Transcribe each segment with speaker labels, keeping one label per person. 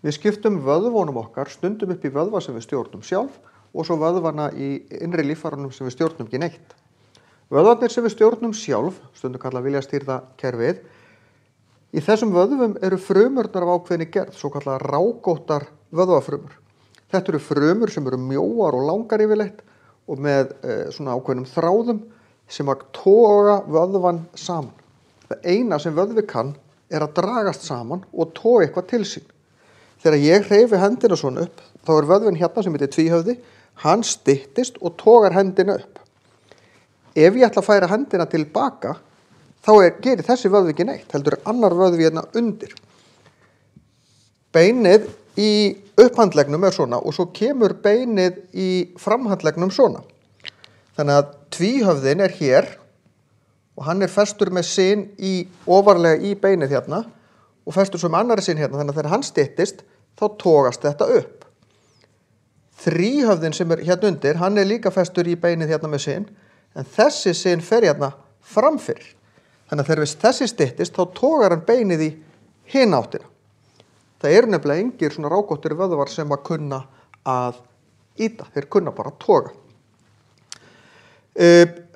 Speaker 1: Við skiptum vöðvunum okkar stundum upp í vöðva sem við stjórnum sjálf og svo vöðvana í innri líffærunum sem við stjórnum ekki neitt. Vöðvarnir sem við stjórnum sjálf, stundum kallað viljastýrða kerfið, í þessum vöðvum eru frumurnar af ákveðinni gerð, svo kallað rákóttar vöðvafrumur. Þetta eru frumur sem eru mjóar og langar yfirleitt og með svona ákveðnum þráðum sem að toga vöðvan saman. Það eina sem vöðvi kann er að dragast saman og toga eitthvað til sín. Þegar ég hreyfi hendina svona upp, þá er vöðvinn hérna sem heitir tvíhöfði, hann styttist og togar hendina upp. Ef ég ætla að færa hendina tilbaka, þá gerir þessi vöðvi ekki neitt, heldur annar vöðvi hérna undir. Beinið í upphandleggnum er svona og svo kemur beinið í framhandleggnum svona. Þannig að tvíhöfðin er hér og hann er festur með sin ofarlega í beinið hérna og festur svo með annari sin hérna, þannig að þegar hann styttist, þá togast þetta upp. Þríhöfðin sem er hérna undir, hann er líka festur í beinið hérna með sin, en þessi sin fer hérna framfyrir. Þannig að þegar þessi styttist, þá togar hann beinið í hina áttina. Það eru nefnilega engir svona rákóttir vöðvar sem að kunna að ýta, þeir kunna bara að toga.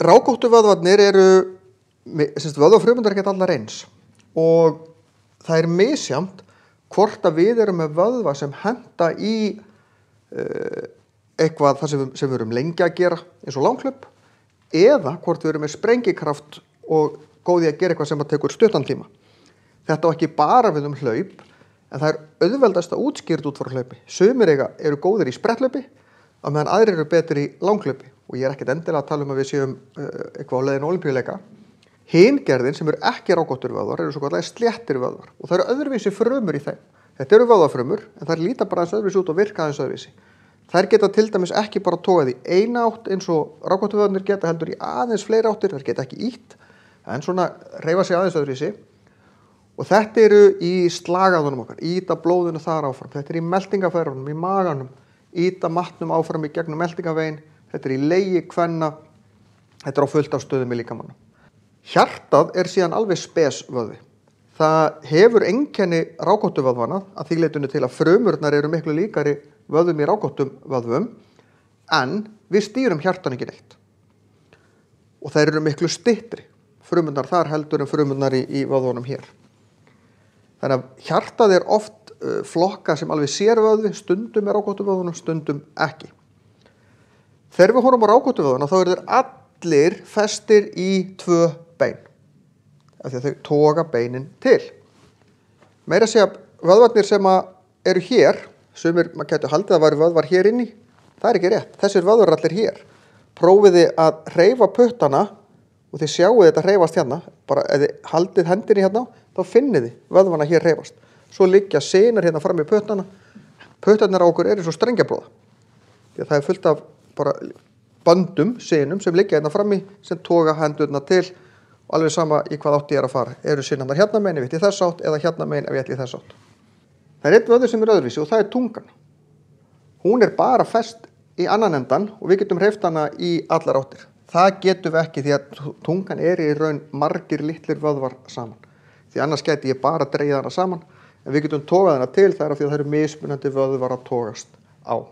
Speaker 1: Rákóttu vöðvarnir eru, vöðvafrumurnar er ekki allar eins og það er misjafnt hvort að við erum með vöðva sem henta í eitthvað það sem við erum lengi að gera eins og langhlaup eða hvort við erum með sprengikraft og góði að gera eitthvað sem að tekur stuttan tíma. Þetta á ekki bara við hlaup en það er auðveldast að útskýrt út frá hlaupi. Sumir eru góðir í spretthlaupi á meðan aðrir eru betur í langhlaupi og ég er ekkert endilega að tala um að við séum eitthvað á leiðin ólympíuleika. Hin gerðin sem eru ekki rákóttir vöðvar eru svo kallar sléttir vöðvar og það eru öðruvísi frumur í þeim. Þetta eru vöðvafrumur en þær líta bara aðeins öðruvísi út og virka aðeins öðruvísi. Þær geta til dæmis ekki bara togað í eina átt eins og rákóttu vöðvarnir geta heldur í aðeins fleiri áttir, þær geta ekki ýtt en svona hreyfa sig aðeins öðruvísi. Og þetta eru í slagaðunum okkar, ýta blóðinu þar áfram, þetta er í meltingafærunum, í maganum, ýta matnum áfram í gegnum meltingavegin, þetta er í legi kvenna, þetta er á fullt af stöðum í líkamanum. Hjartað er síðan alveg spes vöðvi. Það hefur einkenni rákóttu vöðvana að því leytinu til að frumurnar eru miklu líkari vöðvum í rákóttum vöðvum en við stýrum hjartan ekki neitt. Og þær eru miklu styttri. Frumurnar þar heldur en frumurnar í vöðvunum hér. Þannig að hjartað er oft flokka sem alveg sér vöðvi, stundum er rákóttu vöðvunum, stundum ekki. Þegar við horfum á rákóttu vöðvana þá eru þeir allir festir í 2 bein. Af því að þau toga beinin til. Meira að segja vöðvarnir sem eru hér, sumir maður getur haldið að væru vöðvar hér inni, það er ekki rétt. Þessir vöðvar allir hér. Prófiði að hreyfa puttana og þið sjáu þetta hreyfast hérna, bara ef þið haldið hendinni hérna, þá finnið þið vöðvana hér hreyfast. Svo liggja sinar hérna fram í puttana. Puttarnir á okkur eru svo strengjabróða. Því að það er fullt af bara böndum, sinum sem liggja hérna frammi sem toga hendurna til og alveg sama í hvað átt ég er að fara. Eru sinarnar hérna megin ef ég ætli í þess átt eða hérna megin ef ég ætli í þess átt. Það er einn vöðvi sem er öðruvísi og það er tungan. Hún er bara fest í annan endan og við getum hreyft hana í allar áttir. Það getum við ekki því að tungan er í raun margir litlir vöðvar saman. Því annars gæti ég bara dregið hana saman en við getum togað hana til þar af því að það eru mismunandi vöðvar að togast á.